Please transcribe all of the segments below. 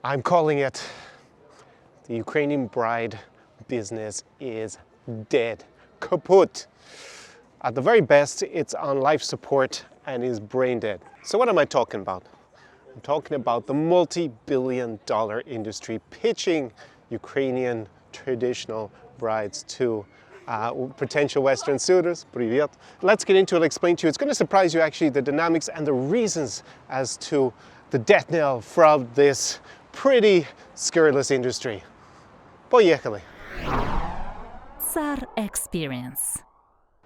I'm calling it. The Ukrainian bride business is dead, kaput. At the very best, it's on life support and is brain dead. So what am I talking about? I'm talking about the multi-billion-dollar industry pitching Ukrainian traditional brides to potential Western suitors. Привет. Let's get into it, I'll explain to you. It's going to surprise you actually, the dynamics and the reasons as to the death knell from this pretty scurrilous industry. Поехали. Tsar Experience.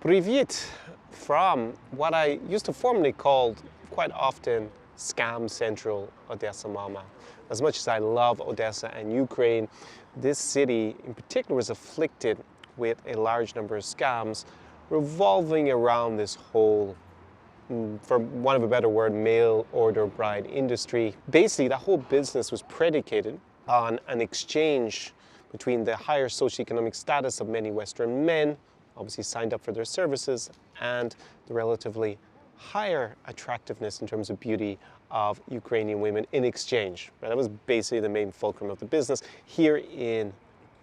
Привет from what I used to formerly call quite often Scam Central Odessa Mama. As much as I love Odessa and Ukraine, this city in particular was afflicted with a large number of scams revolving around this whole, for want of a better word, mail order bride industry. Basically, the whole business was predicated on an exchange between the higher socioeconomic status of many Western men, obviously signed up for their services, and the relatively higher attractiveness in terms of beauty of Ukrainian women in exchange. Right? That was basically the main fulcrum of the business. Here in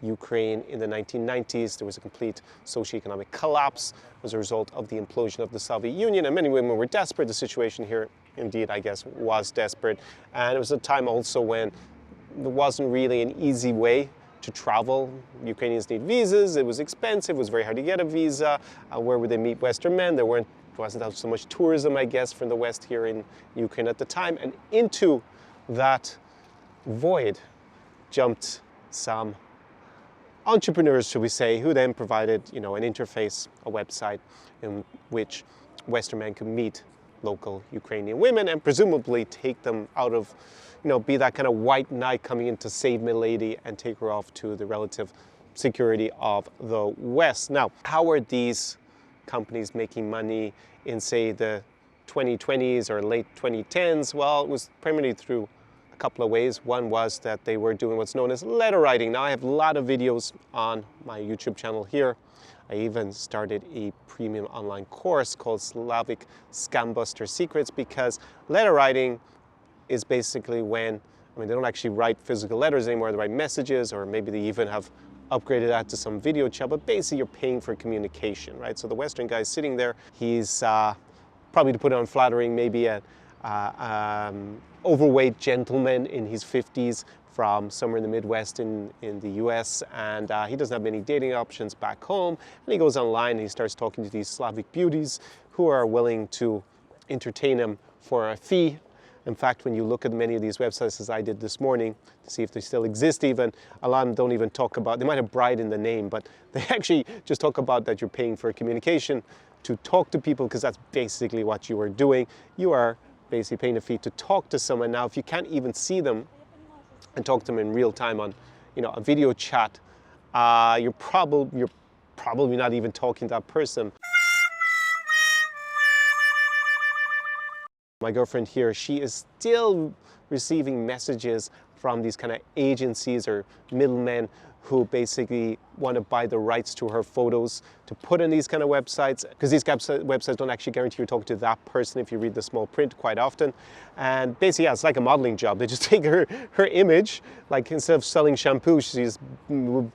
Ukraine in the 1990s, there was a complete socioeconomic collapse as a result of the implosion of the Soviet Union, and many women were desperate. The situation here, indeed, I guess, was desperate. And it was a time also when there wasn't really an easy way to travel. Ukrainians need visas, it was expensive, it was very hard to get a visa. Where would they meet Western men? There wasn't so much tourism, I guess, from the West here in Ukraine at the time. And into that void jumped some entrepreneurs, should we say, who then provided, an interface, a website in which Western men could meet local Ukrainian women and presumably take them out of, be that kind of white knight coming in to save milady and take her off to the relative security of the West. Now, how are these companies making money in, say, the 2020s or late 2010s? Well, it was primarily through a couple of ways. One was that they were doing what's known as letter writing. Now, I have a lot of videos on my YouTube channel here. I even started a premium online course called Slavic Scambuster Secrets, because letter writing is basically when, they don't actually write physical letters anymore, they write messages, or maybe they even have upgraded that to some video chat, but basically you're paying for communication, right? So the Western guy's sitting there, he's probably, to put it on flattering, maybe an overweight gentleman in his 50s from somewhere in the Midwest in the US, and he doesn't have many dating options back home, and he goes online and he starts talking to these Slavic beauties who are willing to entertain him for a fee. In fact, when you look at many of these websites, as I did this morning, to see if they still exist even, a lot of them don't even talk about, they might have bride in the name, but they actually just talk about that you're paying for communication to talk to people, because that's basically what you are doing. You are basically paying a fee to talk to someone. Now, if you can't even see them and talk to them in real time on, a video chat, you're probably not even talking to that person. My girlfriend here, she is still receiving messages from these kind of agencies or middlemen who basically want to buy the rights to her photos to put on these kind of websites, because these websites don't actually guarantee you're talking to that person if you read the small print quite often. And basically, yeah, it's like a modeling job. They just take her image, like instead of selling shampoo, she's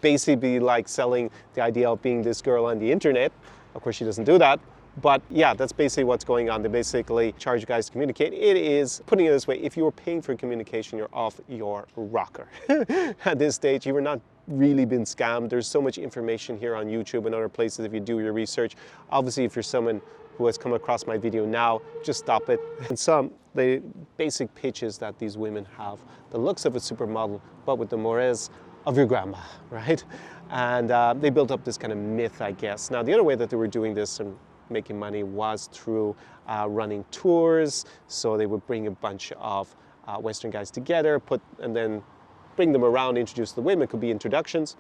basically like selling the idea of being this girl on the internet. Of course, she doesn't do that. But yeah, that's basically what's going on. They basically charge you guys to communicate. It is, putting it this way, if you were paying for communication, you're off your rocker. At this stage, you are not really been scammed. There's so much information here on YouTube and other places if you do your research. Obviously, if you're someone who has come across my video now, just stop it. And the basic pitch is that these women have the looks of a supermodel, but with the mores of your grandma, right? And they built up this kind of myth, I guess. Now, the other way that they were doing this and making money was through running tours. So they would bring a bunch of Western guys together, and then bring them around, introduce the women. It could be introductions.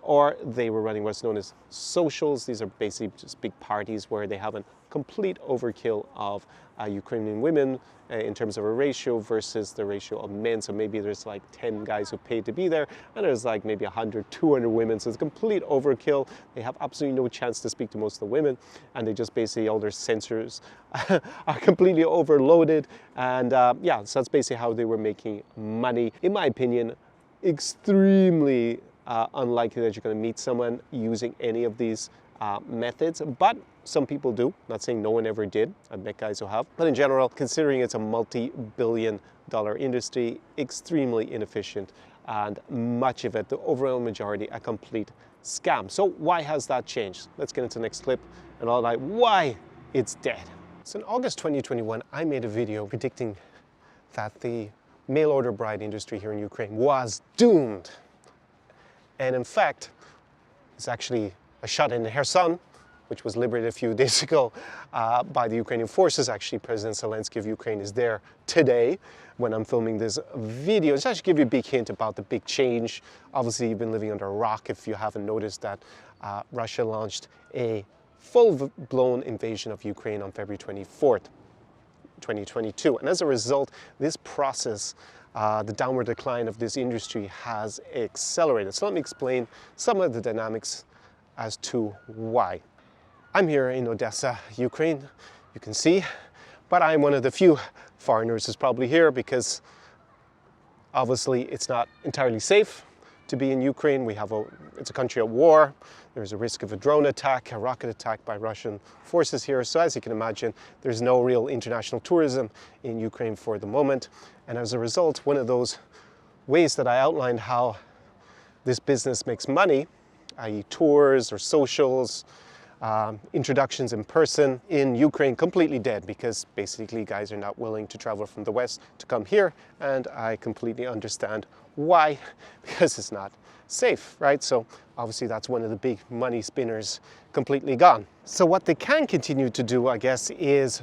or they were running what's known as socials. These are basically just big parties where they have a complete overkill of Ukrainian women in terms of a ratio versus the ratio of men. So maybe there's like 10 guys who paid to be there, and there's like maybe 100, 200 women. So it's complete overkill. They have absolutely no chance to speak to most of the women, and they just basically, all their sensors are completely overloaded. And yeah, so that's basically how they were making money. In my opinion, extremely unlikely that you're going to meet someone using any of these methods, but some people do. Not saying no one ever did. I've met guys who have. But in general, considering it's a multi-billion-dollar industry, extremely inefficient, and much of it, the overwhelming majority, a complete scam. So why has that changed? Let's get into the next clip and all that, why it's dead. So in August 2021, I made a video predicting that the mail order bride industry here in Ukraine was doomed. And in fact, it's actually a shot in Kherson, which was liberated a few days ago by the Ukrainian forces. Actually, President Zelensky of Ukraine is there today when I'm filming this video. It's actually give you a big hint about the big change. Obviously, you've been living under a rock if you haven't noticed that Russia launched a full-blown invasion of Ukraine on February 24th, 2022. And as a result, this process, the downward decline of this industry has accelerated. So let me explain some of the dynamics as to why. I'm here in Odessa, Ukraine, you can see, but I'm one of the few foreigners who's probably here because obviously it's not entirely safe to be in Ukraine. It's a country at war. There's a risk of a drone attack, a rocket attack by Russian forces here. So as you can imagine, there's no real international tourism in Ukraine for the moment. And as a result, one of those ways that I outlined how this business makes money, i.e. tours or socials, introductions in person in Ukraine, completely dead because basically guys are not willing to travel from the West to come here, and I completely understand why, because it's not safe, right? So obviously that's one of the big money spinners completely gone. So what they can continue to do, I guess, is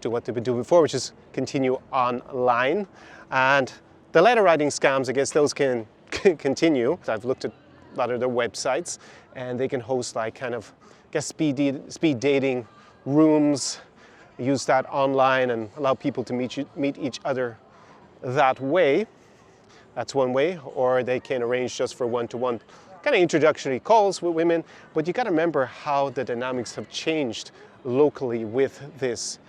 do what they've been doing before, which is continue online. And the letter writing scams, I guess those can continue. I've looked at a lot of their websites, and they can host like kind of speed dating rooms, use that online and allow people to meet each other that way. That's one way. Or they can arrange just for one-to-one kind of introductory calls with women. But you got to remember how the dynamics have changed locally with this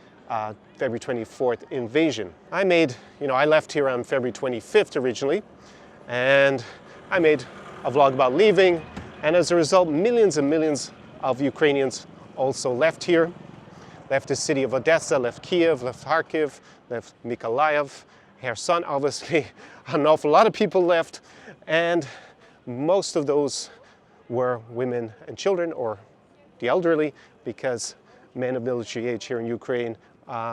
February 24th invasion. I left here on February 25th originally, and I made a vlog about leaving, and as a result, millions and millions of Ukrainians also left here, left the city of Odessa, left Kiev, left Kharkiv, left Mykolaiv, Kherson, obviously. An awful lot of people left, and most of those were women and children, or the elderly, because men of military age here in Ukraine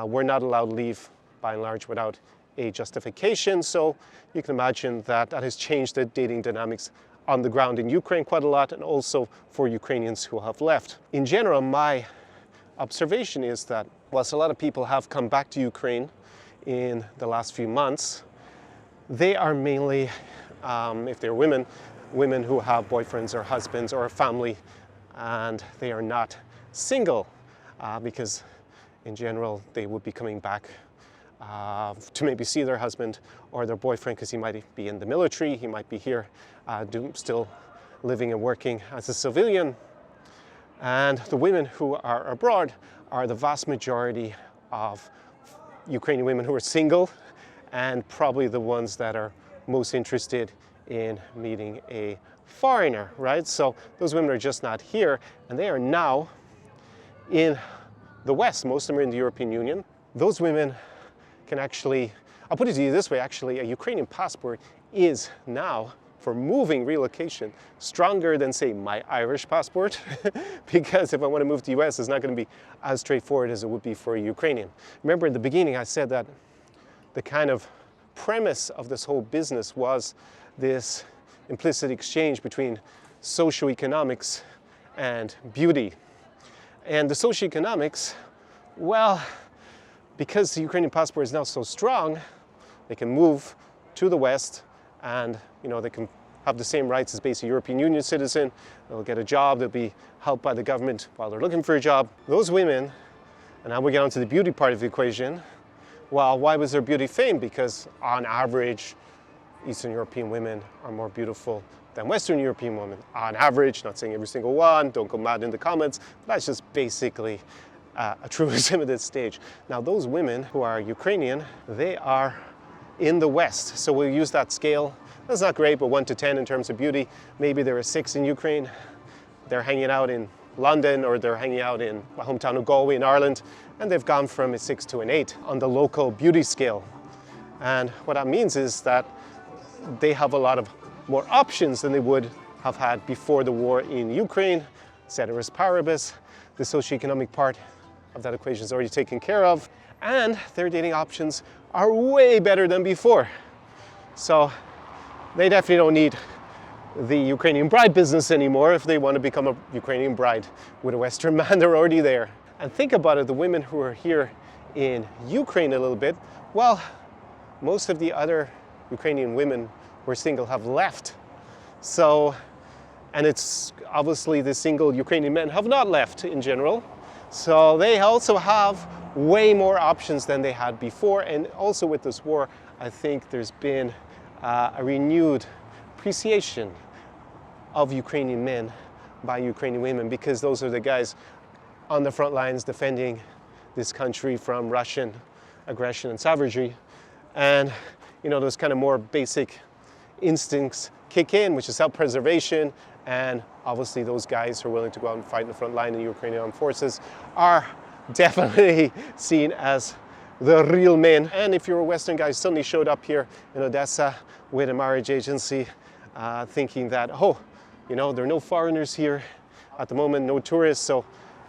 were not allowed to leave, by and large, without a justification. So you can imagine that that has changed the dating dynamics on the ground in Ukraine quite a lot, and also for Ukrainians who have left. In general, my observation is that whilst a lot of people have come back to Ukraine in the last few months, they are mainly, if they're women who have boyfriends or husbands or a family, and they are not single, because in general they would be coming back to maybe see their husband or their boyfriend because he might be in the military, he might be here still living and working as a civilian. And the women who are abroad are the vast majority of Ukrainian women who are single, and probably the ones that are most interested in meeting a foreigner, right? So those women are just not here, and they are now in the West. Most of them are in the European Union. Those women can actually, I'll put it to you this way, actually, a Ukrainian passport is now, for moving, relocation, stronger than, say, my Irish passport, because if I want to move to the US, it's not going to be as straightforward as it would be for a Ukrainian. Remember in the beginning, I said that the kind of premise of this whole business was this implicit exchange between socioeconomics and beauty. And the socioeconomics, well, because the Ukrainian passport is now so strong, they can move to the West, and they can have the same rights as basically a European Union citizen. They'll get a job, they'll be helped by the government while they're looking for a job. Those women, and now we get on to the beauty part of the equation. Well, why was their beauty famed? Because on average, Eastern European women are more beautiful than Western European women. On average, not saying every single one, don't go mad in the comments, but that's just basically a truism at this stage. Now those women who are Ukrainian, they are in the West. So we'll use that scale. That's not great, but 1 to 10 in terms of beauty. Maybe there are 6 in Ukraine. They're hanging out in London, or they're hanging out in my hometown of Galway in Ireland, and they've gone from a 6 to an 8 on the local beauty scale. And what that means is that they have a lot of more options than they would have had before the war in Ukraine. Ceteris paribus, the socioeconomic part of that equation is already taken care of, and their dating options are way better than before. So they definitely don't need the Ukrainian bride business anymore if they want to become a Ukrainian bride with a Western man. They're already there. And think about it, the women who are here in Ukraine a little bit, well, most of the other Ukrainian women who are single have left. So, and it's obviously the single Ukrainian men have not left in general. So they also have way more options than they had before. And also with this war, I think there's been a renewed appreciation of Ukrainian men by Ukrainian women, because those are the guys on the front lines defending this country from Russian aggression and savagery. And you know, those kind of more basic instincts kick in, which is self-preservation. And obviously those guys who are willing to go out and fight in the front line in the Ukrainian armed forces are definitely seen as the real men. And if you're a Western guy who suddenly showed up here in Odessa with a marriage agency, thinking that, oh, you know, there are no foreigners here at the moment, no tourists, so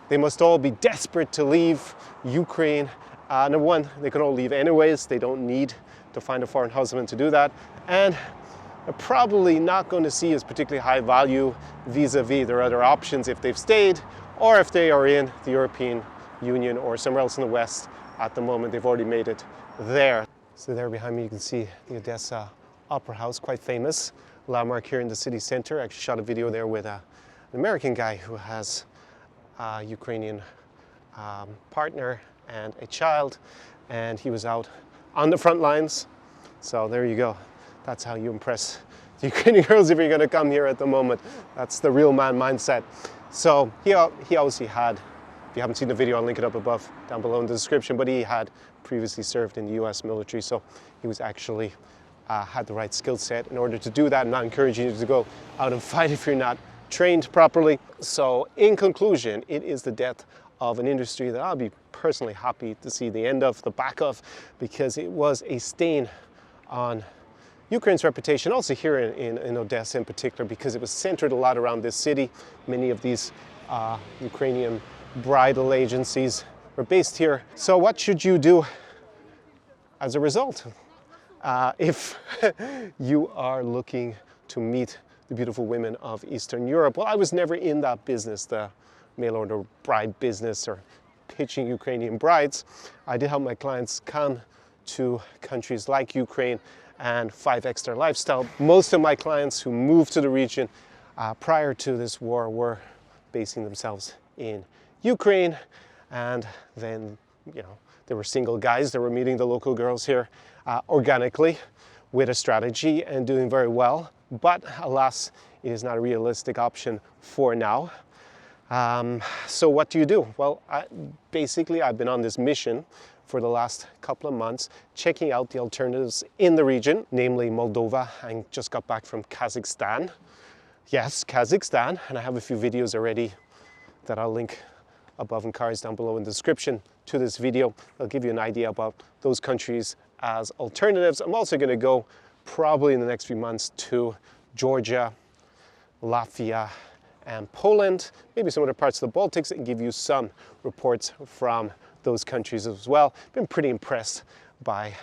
they must all be desperate to leave Ukraine. Number one, they can all leave anyways. They don't need to find a foreign husband to do that. And they're probably not going to see as particularly high value vis-a-vis their other options if they've stayed, or if they are in the European Union or somewhere else in the West at the moment. They've already made it there. So there behind me you can see the Odessa Opera House, quite famous landmark here in the city center. I actually shot a video there with an American guy who has a Ukrainian partner and a child, and he was out on the front lines. So there you go. That's how you impress the Ukrainian girls if you're going to come here at the moment. That's the real man mindset. So he obviously had, if you haven't seen the video, I'll link it up above, down below in the description, but he had previously served in the US military, so he was actually had the right skill set in order to do that. I'm not encouraging you to go out and fight if you're not trained properly. So in conclusion, it is the death of an industry that I'll be personally happy to see the end of, the back of, because it was a stain on Ukraine's reputation, also here in Odessa in particular, because it was centered a lot around this city. Many of these Ukrainian bridal agencies were based here. So what should you do as a result? If you are looking to meet the beautiful women of Eastern Europe? Well, I was never in that business, the mail order bride business or pitching Ukrainian brides. I did help my clients come to countries like Ukraine and 5X their lifestyle. Most of my clients who moved to the region prior to this war were basing themselves in Ukraine, and then, you know, they were single guys that were meeting the local girls here organically with a strategy and doing very well. But alas, it is not a realistic option for now. So what do you do? Well, basically I've been on this mission for the last couple of months, checking out the alternatives in the region, namely Moldova. I just got back from Kazakhstan. Yes, Kazakhstan, and I have a few videos already that I'll link above in cards down below in the description to this video. I'll give you an idea about those countries as alternatives. I'm also going to go probably in the next few months to Georgia, Latvia, and Poland, maybe some other parts of the Baltics, and give you some reports from those countries as well. Been pretty impressed by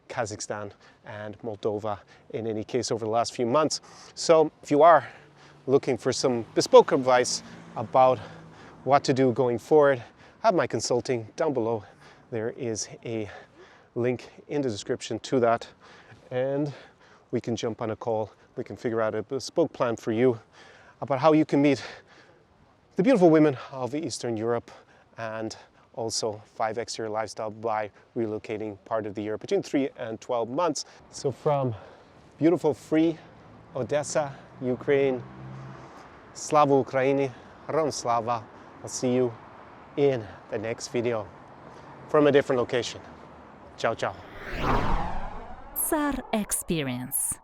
Kazakhstan and Moldova in any case over the last few months. So if you are looking for some bespoke advice about what to do going forward, I have my consulting down below. There is a link in the description to that. And we can jump on a call. We can figure out a bespoke plan for you about how you can meet the beautiful women of Eastern Europe and also 5x your lifestyle by relocating part of the year between 3 and 12 months. So from beautiful free Odessa, Ukraine, Slava Ukraini, Rom Slava. I'll see you in the next video from a different location. Ciao, ciao. SAR Experience.